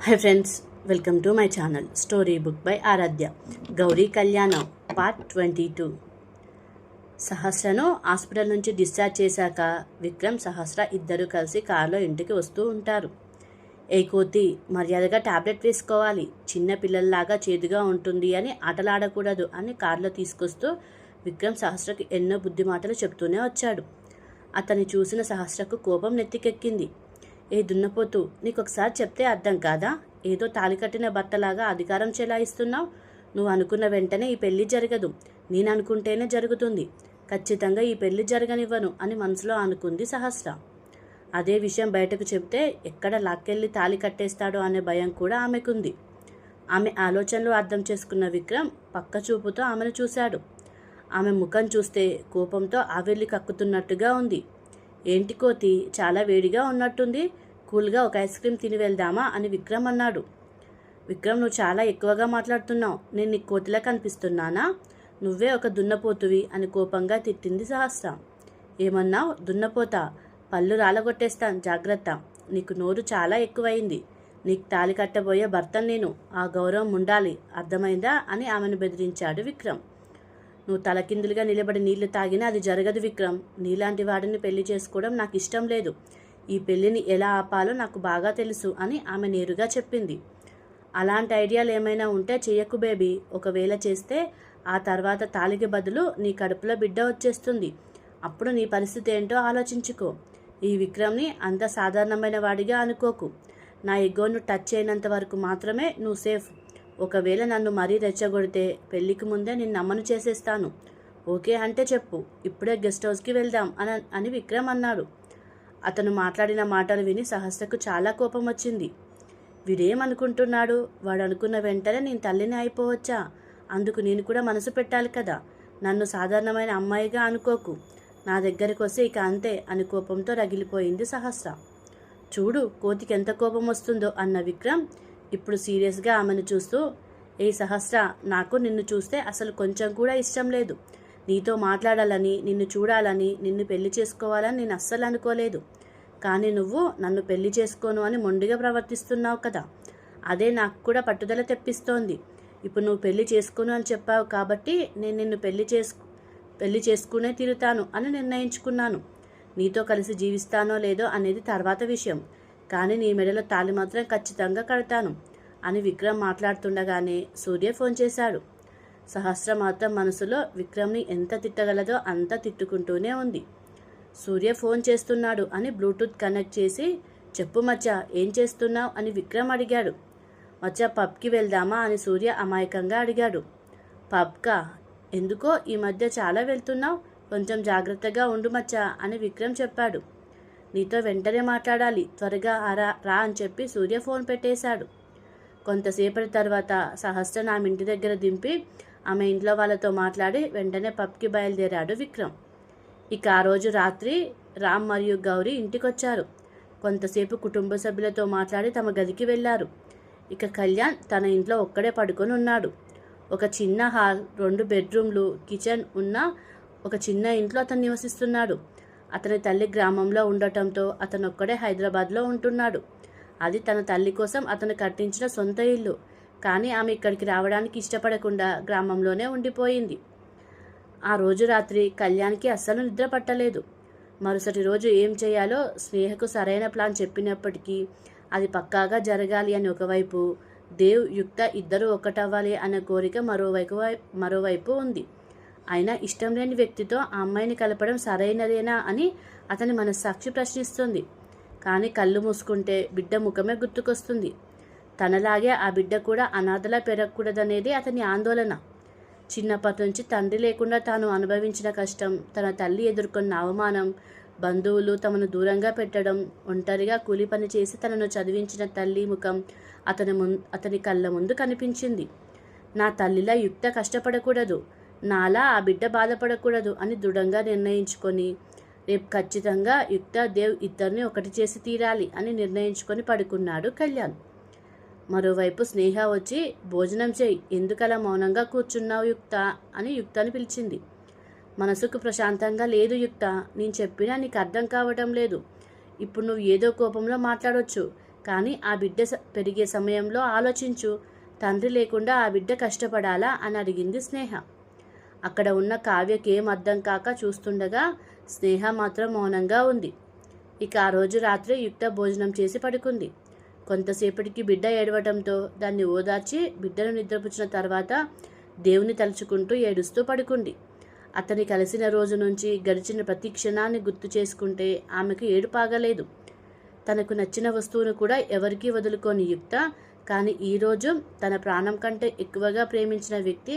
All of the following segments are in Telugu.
Hi friends, welcome to my channel story book by Aradhya. Gauri Kalyanam part 22. సహస్రను హాస్పిటల్ నుంచి డిశ్చార్జ్ చేశాక విక్రమ్, సహస్ర ఇద్దరు కలిసి కారులో ఇంటికి వస్తూ ఉంటారు. ఏ కోతి, మర్యాదగా టాబ్లెట్ వేసుకోవాలి, చిన్న పిల్లల్లాగా చేదుగా ఉంటుంది అని ఆటలాడకూడదు అని కారులో తీసుకొస్తూ విక్రమ్ సహస్రకి ఎన్నో బుద్ధి మాటలు చెప్తూనే వచ్చాడు. అతన్ని చూసిన సహస్రకు కోపం నెత్తికెక్కింది. ఏ దున్నపోతూ, నీకొకసారి చెప్తే అర్థం కాదా? ఏదో తాళి కట్టిన భర్తలాగా అధికారం చెలాయిస్తున్నావు. నువ్వు అనుకున్న వెంటనే ఈ పెళ్లి జరగదు, నేను అనుకుంటేనే జరుగుతుంది. ఖచ్చితంగా ఈ పెళ్లి జరగనివ్వను అని మనసులో అనుకుంది సహస్ర. అదే విషయం బయటకు చెబితే ఎక్కడ లాక్కెళ్ళి తాళి కట్టేస్తాడో అనే భయం కూడా ఆమెకుంది. ఆమె ఆలోచనలు అర్థం చేసుకున్న విక్రమ్ పక్క చూపుతో ఆమెను చూశాడు. ఆమె ముఖం చూస్తే కోపంతో ఆవిర్లి కక్కుతున్నట్టుగా ఉంది. ఏంటి కోతి, చాలా వేడిగా ఉన్నట్టుంది, కూల్గా ఒక ఐస్ క్రీమ్ తిని వెళ్దామా అని విక్రమ్ అన్నాడు. విక్రమ్, నువ్వు చాలా ఎక్కువగా మాట్లాడుతున్నావు. నేను నీకు కోతిలా కనిపిస్తున్నానా? నువ్వే ఒక దున్నపోతువి అని కోపంగా తిట్టింది సహస్ర. ఏమన్నావు? దున్నపోతా? పళ్ళు రాలగొట్టేస్తాను, జాగ్రత్త. నీకు నోరు చాలా ఎక్కువైంది. నీకు తాళి కట్టబోయే భర్తను నేను, ఆ గౌరవం ఉండాలి, అర్థమైందా అని ఆమెను బెదిరించాడు విక్రమ్. నువ్వు తలకిందులుగా నిలబడి నీళ్లు తాగినా అది జరగదు విక్రమ్. నీలాంటి వాడిని పెళ్లి చేసుకోవడం నాకు ఇష్టం లేదు. ఈ పెళ్లిని ఎలా ఆపాలో నాకు బాగా తెలుసు అని ఆమె నేరుగా చెప్పింది. అలాంటి ఐడియాలు ఏమైనా ఉంటే చెయ్యకు బేబీ. ఒకవేళ చేస్తే ఆ తర్వాత తాళికి బదులు నీ కడుపులో బిడ్డ వచ్చేస్తుంది. అప్పుడు నీ పరిస్థితి ఏంటో ఆలోచించుకో. ఈ విక్రమ్ని అంత సాధారణమైన వాడిగా అనుకోకు. నా ఎగోను టచ్ చేయనంత వరకు మాత్రమే నువ్వు సేఫ్. ఒకవేళ నన్ను మరీ రెచ్చగొడితే పెళ్లికి ముందే నిన్ను అమ్మను చేసేస్తాను. ఓకే అంటే చెప్పు, ఇప్పుడే గెస్ట్ హౌస్కి వెళ్దాం అని విక్రమ్ అన్నాడు. అతను మాట్లాడిన మాటలు విని సహస్రకు చాలా కోపం వచ్చింది. వీడేమనుకుంటున్నాడు? వాడు అనుకున్న వెంటనే నేను తల్లిని అయిపోవచ్చా? అందుకు నేను కూడా మనసు పెట్టాలి కదా. నన్ను సాధారణమైన అమ్మాయిగా అనుకోకు. నా దగ్గరికి వస్తే ఇక అంతే అని కోపంతో రగిలిపోయింది సహస్ర. చూడు కోతికి ఎంత కోపం వస్తుందో అన్న విక్రమ్ ఇప్పుడు సీరియస్గా ఆమెను చూస్తూ, ఏ సహస్ర, నాకు నిన్ను చూస్తే అసలు కొంచెం కూడా ఇష్టం లేదు. నీతో మాట్లాడాలని, నిన్ను చూడాలని, నిన్ను పెళ్లి చేసుకోవాలని నేను అస్సలు అనుకోలేదు. కానీ నువ్వు నన్ను పెళ్లి చేసుకోను అని మొండిగా ప్రవర్తిస్తున్నావు కదా, అదే నాకు కూడా పట్టుదల తెప్పిస్తోంది. ఇప్పుడు నువ్వు పెళ్లి చేసుకోను అని చెప్పావు కాబట్టి నేను నిన్ను పెళ్లి చేసుకునే తీరుతాను అని నిర్ణయించుకున్నాను. నీతో కలిసి జీవిస్తానో లేదో అనేది తర్వాత విషయం. కానీ నీ మెడలో తాళి మాత్రం ఖచ్చితంగా కడతాను అని విక్రమ్ మాట్లాడుతుండగానే సూర్య ఫోన్ చేశాడు. సహస్ర మాత్రం మనసులో విక్రమ్ని ఎంత తిట్టగలదో అంత తిట్టుకుంటూనే ఉంది. సూర్య ఫోన్ చేస్తున్నాడు అని బ్లూటూత్ కనెక్ట్ చేసి, చెప్పు మచ్చా, ఏం చేస్తున్నావు అని విక్రమ్ అడిగాడు. మచ్చా, పబ్కి వెళ్దామా అని సూర్య అమాయకంగా అడిగాడు. పబ్కా? ఎందుకో ఈ మధ్య చాలా వెళ్తున్నావు, కొంచెం జాగ్రత్తగా ఉండు మచ్చా అని విక్రమ్ చెప్పాడు. నీతో వెంటనే మాట్లాడాలి, త్వరగా రా అని చెప్పి సూర్య ఫోన్ పెట్టేశాడు. కొంతసేపటి తర్వాత సహస్ర ఆమె ఇంటి దగ్గర దింపి ఆమె ఇంట్లో వాళ్ళతో మాట్లాడి వెంటనే పబ్కి బయలుదేరాడు విక్రమ్. ఇక ఆ రోజు రాత్రి రామ్ మరియు గౌరీ ఇంటికొచ్చారు. కొంతసేపు కుటుంబ సభ్యులతో మాట్లాడి తమ గదికి వెళ్ళారు. ఇక కళ్యాణ్ తన ఇంట్లో ఒక్కడే పడుకొని ఉన్నాడు. ఒక చిన్న హాల్, 2 బెడ్రూమ్లు, కిచెన్ ఉన్న ఒక చిన్న ఇంట్లో అతను నివసిస్తున్నాడు. అతని తల్లి గ్రామంలో ఉండటంతో అతను ఒక్కడే హైదరాబాద్లో ఉంటున్నాడు. అది తన తల్లి కోసం అతను కట్టించిన సొంత ఇల్లు. కానీ ఆమె ఇక్కడికి రావడానికి ఇష్టపడకుండా గ్రామంలోనే ఉండిపోయింది. ఆ రోజు రాత్రి కళ్యాణ్కి అస్సలు నిద్ర పట్టలేదు. మరుసటి రోజు ఏం చేయాలో స్నేహకు సరైన ప్లాన్ చెప్పినప్పటికీ అది పక్కాగా జరగాలి అని ఒకవైపు, దేవ్, యుక్త ఇద్దరూ ఒకటవ్వాలి అనే కోరిక మరోవైపు ఉంది. అయినా ఇష్టం లేని వ్యక్తితో ఆ అమ్మాయిని కలపడం సరైనదేనా అని అతని మనస్సాక్షి ప్రశ్నిస్తుంది. కానీ కళ్ళు మూసుకుంటే బిడ్డ ముఖమే గుర్తుకొస్తుంది. తనలాగే ఆ బిడ్డ కూడా అనాథలా పెరగకూడదనేది అతని ఆందోళన. చిన్నప్పటి నుంచి తండ్రి లేకుండా తాను అనుభవించిన కష్టం, తన తల్లి ఎదుర్కొన్న అవమానం, బంధువులు తమను దూరంగా పెట్టడం, ఒంటరిగా కూలి పని చేసి తనను చదివించిన తల్లి ముఖం అతని కళ్ళ ముందు కనిపించింది. నా తల్లిలా యుక్త కష్టపడకూడదు, నాలా ఆ బిడ్డ బాధపడకూడదు అని దృఢంగా నిర్ణయించుకొని రేపు ఖచ్చితంగా యుక్త, దేవ్ ఇద్దరిని ఒకటి చేసి తీరాలి అని నిర్ణయించుకొని పడుకున్నాడు కళ్యాణ్. మరోవైపు స్నేహ వచ్చి, భోజనం చేయి, ఎందుకలా మౌనంగా కూర్చున్నావు యుక్త అని యుక్తని పిలిచింది. మనసుకు ప్రశాంతంగా లేదు యుక్త, నేను చెప్పినా నీకు అర్థం కావటం లేదు. ఇప్పుడు నువ్వు ఏదో కోపంలో మాట్లాడొచ్చు, కానీ ఆ బిడ్డ పెరిగే సమయంలో ఆలోచించు, తండ్రి లేకుండా ఆ బిడ్డ కష్టపడాలా అని అడిగింది స్నేహ. అక్కడ ఉన్న కావ్యకి ఏం అర్థం కాక చూస్తుండగా స్నేహ మాత్రం మౌనంగా ఉంది. ఇక ఆ రోజు రాత్రి యుక్త భోజనం చేసి పడుకుంది. కొంతసేపటికి బిడ్డ ఏడవటంతో దాన్ని ఓదార్చి బిడ్డను నిద్రపుచ్చిన తర్వాత దేవుని తలుచుకుంటూ ఏడుస్తూ పడుకుంది. అతని కలిసిన రోజు నుంచి గడిచిన ప్రతి క్షణాన్ని గుర్తు చేసుకుంటే ఆమెకు ఏడుపాగలేదు. తనకు నచ్చిన వస్తువును కూడా ఎవరికీ వదులుకోని యుక్త, కానీ ఈరోజు తన ప్రాణం కంటే ఎక్కువగా ప్రేమించిన వ్యక్తి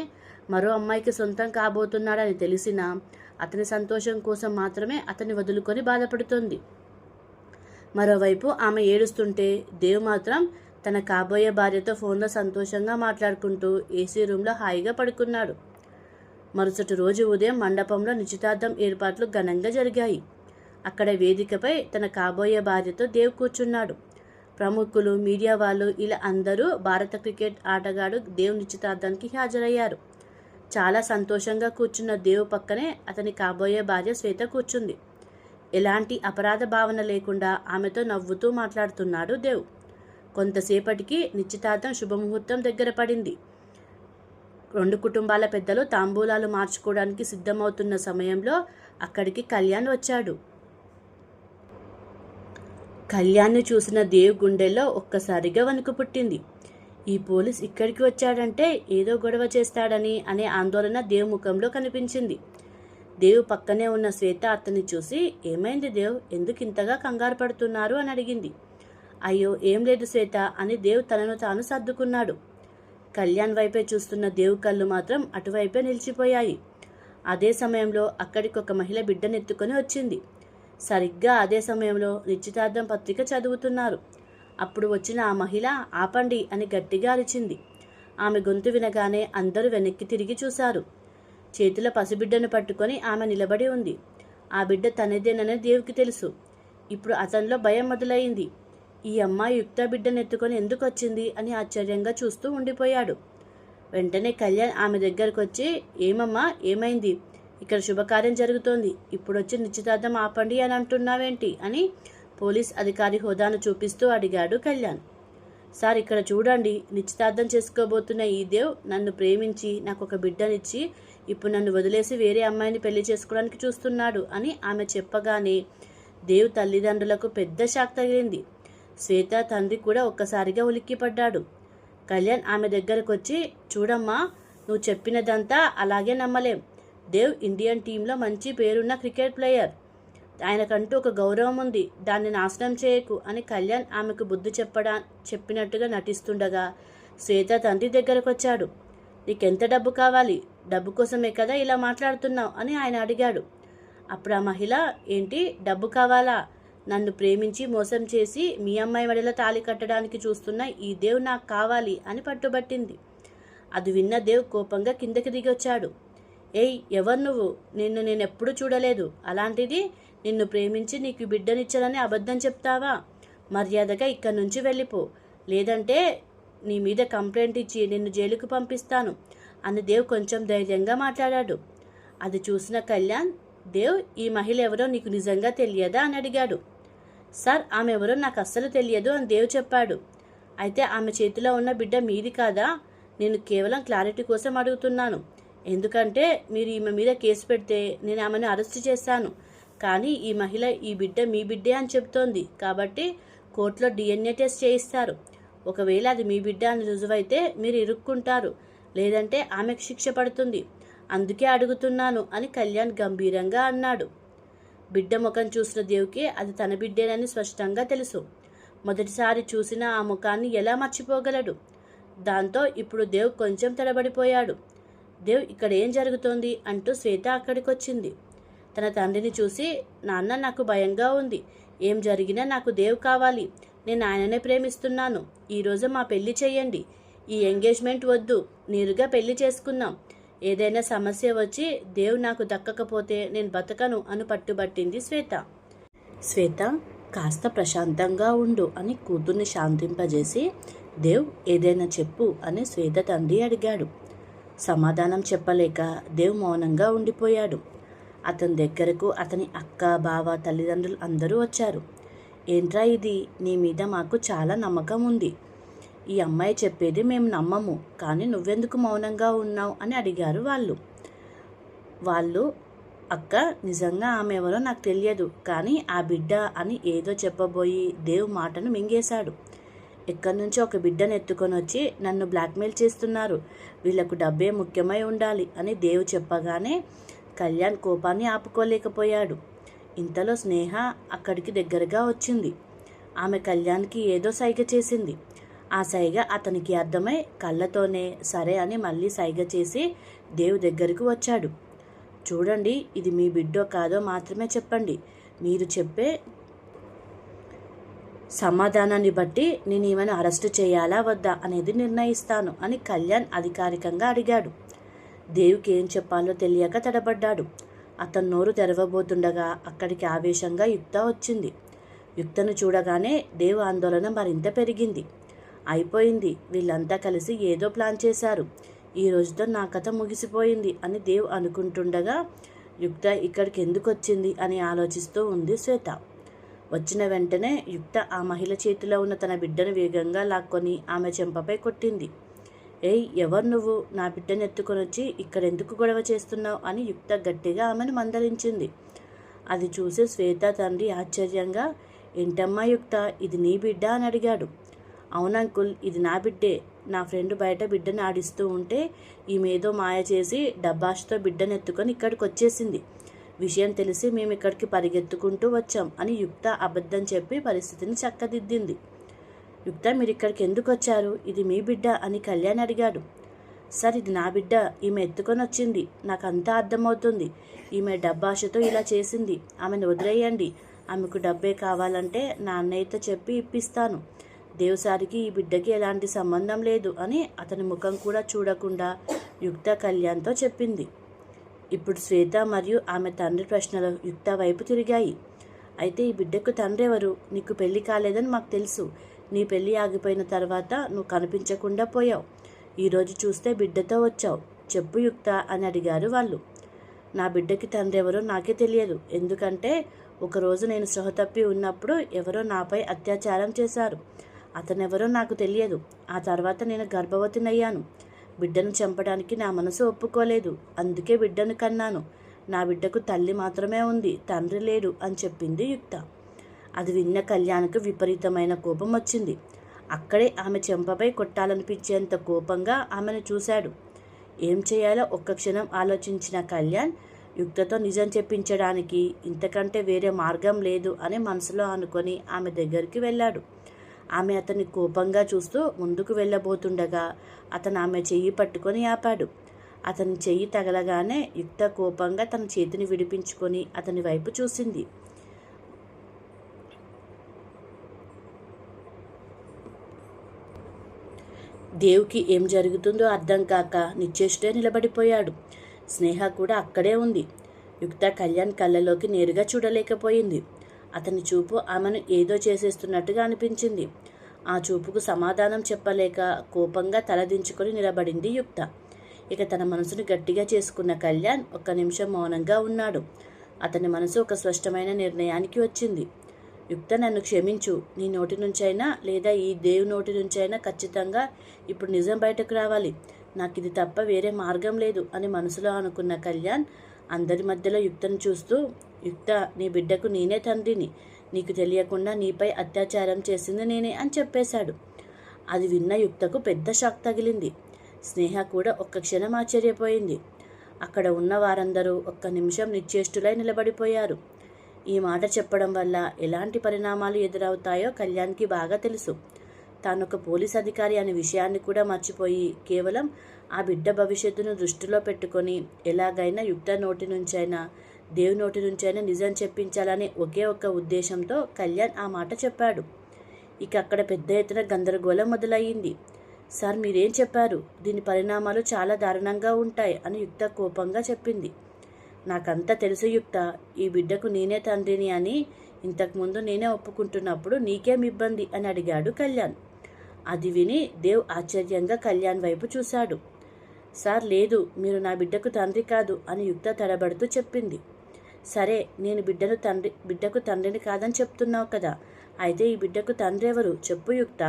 మరో అమ్మాయికి సొంతం కాబోతున్నాడని తెలిసినా అతని సంతోషం కోసం మాత్రమే అతన్ని వదులుకొని బాధపడుతోంది. మరోవైపు ఆమె ఏడుస్తుంటే దేవ్ మాత్రం తన కాబోయే భార్యతో ఫోన్లో సంతోషంగా మాట్లాడుకుంటూ ఏసీ రూమ్లో హాయిగా పడుకున్నాడు. మరుసటి రోజు ఉదయం మండపంలో నిశ్చితార్థం ఏర్పాట్లు ఘనంగా జరిగాయి. అక్కడ వేదికపై తన కాబోయే భార్యతో దేవ్ కూర్చున్నాడు. ప్రముఖులు, మీడియా వాళ్ళు ఇలా అందరూ భారత క్రికెట్ ఆటగాడు దేవ్ నిశ్చితార్థానికి హాజరయ్యారు. చాలా సంతోషంగా కూర్చున్న దేవ్ పక్కనే అతని కాబోయే భార్య శ్వేత కూర్చుంది. ఎలాంటి అపరాధ భావన లేకుండా ఆమెతో నవ్వుతూ మాట్లాడుతున్నాడు దేవ్. కొంతసేపటికి నిశ్చితార్థం శుభముహూర్తం దగ్గర పడింది. 2 కుటుంబాల పెద్దలు తాంబూలాలు మార్చుకోవడానికి సిద్ధమవుతున్న సమయంలో అక్కడికి కళ్యాణ్ వచ్చాడు. కళ్యాణ్ని చూసిన దేవ్ గుండెల్లో ఒక్కసారిగా వణుకు పుట్టింది. ఈ పోలీస్ ఇక్కడికి వచ్చాడంటే ఏదో గొడవ చేస్తాడని అనే ఆందోళన దేవ్ ముఖంలో కనిపించింది. దేవ్ పక్కనే ఉన్న శ్వేత అతన్ని చూసి, ఏమైంది దేవ్, ఎందుకు ఇంతగా కంగారు పడుతున్నారు అని అడిగింది. అయ్యో ఏం లేదు శ్వేత అని దేవ్ తనను తాను సర్దుకున్నాడు. కళ్యాణ్ వైపే చూస్తున్న దేవ్ కళ్ళు మాత్రం అటువైపే నిలిచిపోయాయి. అదే సమయంలో అక్కడికి ఒక మహిళ బిడ్డనెత్తుకొని వచ్చింది. సరిగ్గా అదే సమయంలో నిశ్చితార్థం పత్రిక చదువుతున్నారు. అప్పుడు వచ్చిన ఆ మహిళ ఆపండి అని గట్టిగా అరిచింది. ఆమె గొంతు వినగానే అందరూ వెనక్కి తిరిగి చూశారు. చేతిలో పసిబిడ్డను పట్టుకొని ఆమె నిలబడి ఉంది. ఆ బిడ్డ తనదేనని దేవుకి తెలుసు. ఇప్పుడు అతనిలో భయం మొదలైంది. ఈ అమ్మాయి యుక్త బిడ్డనెత్తుకొని ఎందుకు వచ్చింది అని ఆశ్చర్యంగా చూస్తూ ఉండిపోయాడు. వెంటనే కళ్యాణ్ ఆమె దగ్గరకు వచ్చి, ఏమమ్మా ఏమైంది, ఇక్కడ శుభకార్యం జరుగుతోంది, ఇప్పుడు వచ్చి నిశ్చితార్థం ఆపండి అని అంటున్నావేంటి అని పోలీస్ అధికారి హోదాను చూపిస్తూ అడిగాడు కళ్యాణ్. సార్ ఇక్కడ చూడండి, నిశ్చితార్థం చేసుకోబోతున్న ఈ దేవ్ నన్ను ప్రేమించి నాకు ఒక బిడ్డనిచ్చి ఇప్పుడు నన్ను వదిలేసి వేరే అమ్మాయిని పెళ్లి చేసుకోవడానికి చూస్తున్నాడు అని ఆమె చెప్పగానే దేవ్ తల్లిదండ్రులకు పెద్ద షాక్ తగిలింది. శ్వేత తండ్రి కూడా ఒక్కసారిగా ఉలిక్కిపడ్డాడు. కళ్యాణ్ ఆమె దగ్గరకు వచ్చి, చూడమ్మా, నువ్వు చెప్పినదంతా అలాగే నమ్మలేం. దేవ్ ఇండియన్ టీంలో మంచి పేరున్న క్రికెట్ ప్లేయర్. ఆయనకంటూ ఒక గౌరవం ఉంది, దాన్ని నాశనం చేయకు అని కళ్యాణ్ ఆమెకు బుద్ధి చెప్పినట్టుగా నటిస్తుండగా శ్వేత తండ్రి దగ్గరకు వచ్చాడు. నీకెంత డబ్బు కావాలి, డబ్బు కోసమే కదా ఇలా మాట్లాడుతున్నావు అని ఆయన అడిగాడు. అప్పుడు ఆ మహిళ, ఏంటి డబ్బు కావాలా, నన్ను ప్రేమించి మోసం చేసి మీ అమ్మాయి మెడలో తాళి కట్టడానికి చూస్తున్న ఈ దేవ్ నాకు కావాలి అని పట్టుబట్టింది. అది విన్న దేవ్ కోపంగా కిందకి దిగి వచ్చాడు. ఏయ్ ఎవరు నువ్వు, నేనెప్పుడు చూడలేదు, అలాంటిది నిన్ను ప్రేమించి నీకు బిడ్డనిచ్చానని అబద్ధం చెప్తావా, మర్యాదగా ఇక్కడి నుంచి వెళ్ళిపో, లేదంటే నీ మీద కంప్లైంట్ ఇచ్చి నిన్ను జైలుకు పంపిస్తాను అని దేవ్ కొంచెం ధైర్యంగా మాట్లాడాడు. అది చూసిన కళ్యాణ్, దేవ్ ఈ మహిళ ఎవరో నీకు నిజంగా తెలియదా అని అడిగాడు. సార్ ఆమె ఎవరో నాకు అస్సలు తెలియదు అని దేవ్ చెప్పాడు. అయితే ఆమె చేతిలో ఉన్న బిడ్డ మీది కాదా, నేను కేవలం క్లారిటీ కోసం అడుగుతున్నాను, ఎందుకంటే మీరు ఈమె మీద కేసు పెడితే నేను ఆమెను అరెస్ట్ చేశాను, కానీ ఈ మహిళ ఈ బిడ్డ మీ బిడ్డే అని చెప్తోంది, కాబట్టి కోర్టులో DNA టెస్ట్ చేయిస్తారు, ఒకవేళ అది మీ బిడ్డ అని రుజువైతే మీరు ఇరుక్కుంటారు, లేదంటే ఆమెకు శిక్ష పడుతుంది, అందుకే అడుగుతున్నాను అని కళ్యాణ్ గంభీరంగా అన్నాడు. బిడ్డ ముఖం చూసిన దేవుకి అది తన బిడ్డేనని స్పష్టంగా తెలుసు. మొదటిసారి చూసిన ఆ ముఖాన్ని ఎలా మర్చిపోగలడు. దాంతో ఇప్పుడు దేవ్ కొంచెం తడబడిపోయాడు. దేవ్ ఇక్కడ ఏం జరుగుతోంది అంటూ శ్వేత అక్కడికి వచ్చింది. తన తండ్రిని చూసి, నాన్న నాకు భయంగా ఉంది, ఏం జరిగినా నాకు దేవ్ కావాలి, నేను ఆయననే ప్రేమిస్తున్నాను, ఈరోజు మా పెళ్లి చేయండి, ఈ ఎంగేజ్మెంట్ వద్దు, నేరుగా పెళ్లి చేసుకుందాం, ఏదైనా సమస్య వచ్చి దేవ్ నాకు దక్కకపోతే నేను బతకను అని పట్టుబట్టింది శ్వేత. శ్వేత కాస్త ప్రశాంతంగా ఉండు అని కూతుర్ని శాంతింపజేసి, దేవ్ ఏదైనా చెప్పు అని శ్వేత తండ్రి అడిగాడు. సమాధానం చెప్పలేక దేవ్ మౌనంగా ఉండిపోయాడు. అతని దగ్గరకు అతని అక్క, బావ, తల్లిదండ్రులు అందరూ వచ్చారు. ఏంట్రా ఇది? నీ మీద మాకు చాలా నమ్మకం ఉంది. ఈ అమ్మాయి చెప్పేది మేము నమ్మము, కానీ నువ్వెందుకు మౌనంగా ఉన్నావు అని అడిగారు వాళ్ళు. అక్క, నిజంగా ఆమె ఎవరో నాకు తెలియదు, కానీ ఆ బిడ్డ అని ఏదో చెప్పబోయి దేవ్ మాటను మింగేశాడు. ఎక్కడి నుంచో ఒక బిడ్డను ఎత్తుకొని వచ్చి నన్ను బ్లాక్మెయిల్ చేస్తున్నారు, వీళ్లకు డబ్బే ముఖ్యమై ఉండాలి అని దేవ్ చెప్పగానే కళ్యాణ్ కోపాన్ని ఆపుకోలేకపోయాడు. ఇంతలో స్నేహ అక్కడికి దగ్గరగా వచ్చింది. ఆమె కళ్యాణ్కి ఏదో సైగ చేసింది. ఆ సైగ అతనికి అర్థమై కళ్ళతోనే సరే అని మళ్ళీ సైగ చేసి దేవ్ దగ్గరకు వచ్చాడు. చూడండి, ఇది మీ బిడ్డో కాదో మాత్రమే చెప్పండి. మీరు చెప్పే సమాధానాన్ని బట్టి నేను ఈమెను అరెస్టు చేయాలా వద్దా అనేది నిర్ణయిస్తాను అని కళ్యాణ్ అధికారికంగా అడిగాడు. దేవుకి ఏం చెప్పాలో తెలియక తడబడ్డాడు. అతను నోరు తెరవబోతుండగా అక్కడికి ఆవేశంగా యుక్త వచ్చింది. యుక్తను చూడగానే దేవ్ ఆందోళన మరింత పెరిగింది. అయిపోయింది, వీళ్ళంతా కలిసి ఏదో ప్లాన్ చేశారు, ఈ రోజుతో నా కథ ముగిసిపోయింది అని దేవ్ అనుకుంటుండగా యుక్త ఇక్కడికి ఎందుకు వచ్చింది అని ఆలోచిస్తూ ఉంది శ్వేత. వచ్చిన వెంటనే యుక్త ఆ మహిళ చేతిలో ఉన్న తన బిడ్డను వేగంగా లాక్కొని ఆమె చెంపపై కొట్టింది. ఏయ్, ఎవరు నువ్వు? నా బిడ్డను ఎత్తుకొని వచ్చి ఇక్కడెందుకు గొడవ చేస్తున్నావు అని యుక్త గట్టిగా ఆమెను మందలించింది. అది చూసి శ్వేత తండ్రి ఆశ్చర్యంగా, ఏంటమ్మా యుక్త, ఇది నీ బిడ్డ అని అడిగాడు. అవునంకుల్, ఇది నా బిడ్డే. నా ఫ్రెండ్ బయట బిడ్డను ఆడిస్తూ ఉంటే ఈమెదో మాయ చేసి డబ్బాషతో బిడ్డను ఎత్తుకొని ఇక్కడికి వచ్చేసింది. విషయం తెలిసి మేము ఇక్కడికి పరిగెత్తుకుంటూ వచ్చాం అని యుక్త అబద్ధం చెప్పి పరిస్థితిని చక్కదిద్దింది. యుక్త, మీరు ఇక్కడికి ఎందుకు వచ్చారు? ఇది మీ బిడ్డ అని కళ్యాణ్ అడిగాడు. సార్, ఇది నా బిడ్డ, ఈమె ఎత్తుకొని వచ్చింది, నాకంతా అర్థమవుతుంది. ఈమె డబ్బాషతో ఇలా చేసింది, ఆమెను వదిలేయండి. ఆమెకు డబ్బే కావాలంటే నా అన్నయ్యతో చెప్పి ఇప్పిస్తాను. దేవసారికి ఈ బిడ్డకి ఎలాంటి సంబంధం లేదు అని అతని ముఖం కూడా చూడకుండా యుక్త కళ్యాణ్తో చెప్పింది. ఇప్పుడు శ్వేత మరియు ఆమె తండ్రి ప్రశ్నలు యుక్త వైపు తిరిగాయి. అయితే ఈ బిడ్డకు తండ్రి ఎవరు? నీకు పెళ్లి కాలేదని మాకు తెలుసు. నీ పెళ్లి ఆగిపోయిన తర్వాత నువ్వు కనిపించకుండా పోయావు. ఈరోజు చూస్తే బిడ్డతో వచ్చావు. చెప్పు యుక్త అని అడిగారు వాళ్ళు. నా బిడ్డకి తండ్రి ఎవరో నాకే తెలియదు. ఎందుకంటే ఒకరోజు నేను స్పృహ తప్పి ఉన్నప్పుడు ఎవరో నాపై అత్యాచారం చేశారు. అతనెవరో నాకు తెలియదు. ఆ తర్వాత నేను గర్భవతినయ్యాను. బిడ్డను చంపడానికి నా మనసు ఒప్పుకోలేదు. అందుకే బిడ్డను కన్నాను. నా బిడ్డకు తల్లి మాత్రమే ఉంది, తండ్రి లేడు అని చెప్పింది యుక్త. అది విన్న కళ్యాణ్కు విపరీతమైన కోపం వచ్చింది. అక్కడే ఆమె చెంపపై కొట్టాలనిపించేంత కోపంగా ఆమెను చూశాడు. ఏం చేయాలో ఒక్క క్షణం ఆలోచించిన కళ్యాణ్ యుక్తతో నిజం చెప్పించడానికి ఇంతకంటే వేరే మార్గం లేదు అని మనసులో అనుకొని ఆమె దగ్గరికి వెళ్ళాడు. ఆమె అతన్ని కోపంగా చూస్తూ ముందుకు వెళ్ళబోతుండగా అతను ఆమె చెయ్యి పట్టుకొని ఆపాడు. అతని చెయ్యి తగలగానే యుక్త కోపంగా తన చేతిని విడిపించుకొని అతని వైపు చూసింది. దేవుకి ఏం జరుగుతుందో అర్థం కాక నిశ్చేష్టే నిలబడిపోయాడు. స్నేహ కూడా అక్కడే ఉంది. యుక్త కళ్యాణ్ కళ్ళలోకి నేరుగా చూడలేకపోయింది. అతని చూపు ఆమెను ఏదో చేసేస్తున్నట్టుగా అనిపించింది. ఆ చూపుకు సమాధానం చెప్పలేక కోపంగా తలదించుకొని నిలబడింది యుక్త. ఇక తన మనసును గట్టిగా చేసుకున్న కళ్యాణ్ ఒక్క నిమిషం మౌనంగా ఉన్నాడు. అతని మనసు ఒక స్పష్టమైన నిర్ణయానికి వచ్చింది. యుక్త, నన్ను క్షమించు. నీ నోటి నుంచైనా లేదా ఈ దేవు నోటి నుంచైనా ఖచ్చితంగా ఇప్పుడు నిజం బయటకు రావాలి. నాకు ఇది తప్ప వేరే మార్గం లేదు అని మనసులో అనుకున్న కళ్యాణ్ అందరి మధ్యలో యుక్తను చూస్తూ, యుక్త, నీ బిడ్డకు నేనే తండ్రిని. నీకు తెలియకుండా నీపై అత్యాచారం చేసింది నేనే అని చెప్పేశాడు. అది విన్న యుక్తకు పెద్ద షాక్ తగిలింది. స్నేహ కూడా ఒక్క క్షణం ఆశ్చర్యపోయింది. అక్కడ ఉన్న వారందరూ ఒక్క నిమిషం నిశ్చేష్టులై నిలబడిపోయారు. ఈ మాట చెప్పడం వల్ల ఎలాంటి పరిణామాలు ఎదురవుతాయో కళ్యాణ్కి బాగా తెలుసు. తానొక పోలీస్ అధికారి అనే విషయాన్ని కూడా మర్చిపోయి కేవలం ఆ బిడ్డ భవిష్యత్తును దృష్టిలో పెట్టుకొని ఎలాగైనా యుక్త నోటి నుంచైనా దేవు నోటి నుంచైనా నిజం చెప్పించాలనే ఒకే ఒక్క ఉద్దేశంతో కళ్యాణ్ ఆ మాట చెప్పాడు. ఇక అక్కడ పెద్ద ఎత్తున గందరగోళం మొదలయ్యింది. సార్, మీరేం చెప్పారు? దీని పరిణామాలు చాలా దారుణంగా ఉంటాయి అని యుక్త కోపంగా చెప్పింది. నాకంతా తెలుసు యుక్త, ఈ బిడ్డకు నేనే తండ్రిని అని ఇంతకుముందు నేనే ఒప్పుకుంటున్నప్పుడు నీకేం ఇబ్బంది అని అడిగాడు కళ్యాణ్. అది విని దేవ్ ఆశ్చర్యంగా కళ్యాణ్ వైపు చూశాడు. సార్, లేదు, మీరు నా బిడ్డకు తండ్రి కాదు అని యుక్త తడబడుతూ చెప్పింది. సరే, నేను బిడ్డకు తండ్రిని కాదని చెప్తున్నావు కదా, అయితే ఈ బిడ్డకు తండ్రి ఎవరు చెప్పు యుక్త.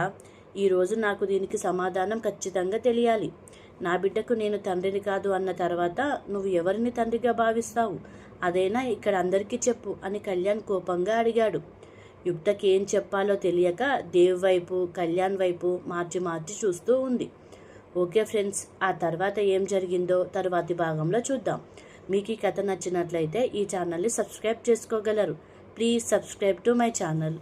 ఈరోజు నాకు దీనికి సమాధానం ఖచ్చితంగా తెలియాలి. నా బిడ్డకు నేను తండ్రిని కాదు అన్న తర్వాత నువ్వు ఎవరిని తండ్రిగా భావిస్తావు? అదైనా ఇక్కడ అందరికీ చెప్పు అని కళ్యాణ్ కోపంగా అడిగాడు. యుక్తకి ఏం చెప్పాలో తెలియక దేవ్ వైపు కళ్యాణ్ వైపు మార్చి మార్చి చూస్తూ ఉంది. ఓకే ఫ్రెండ్స్, ఆ తర్వాత ఏం జరిగిందో తర్వాతి భాగంలో చూద్దాం. మీకు ఈ కథ నచ్చినట్లయితే ఈ ఛానల్ని సబ్స్క్రైబ్ చేసుకోగలరు. Please subscribe to my channel.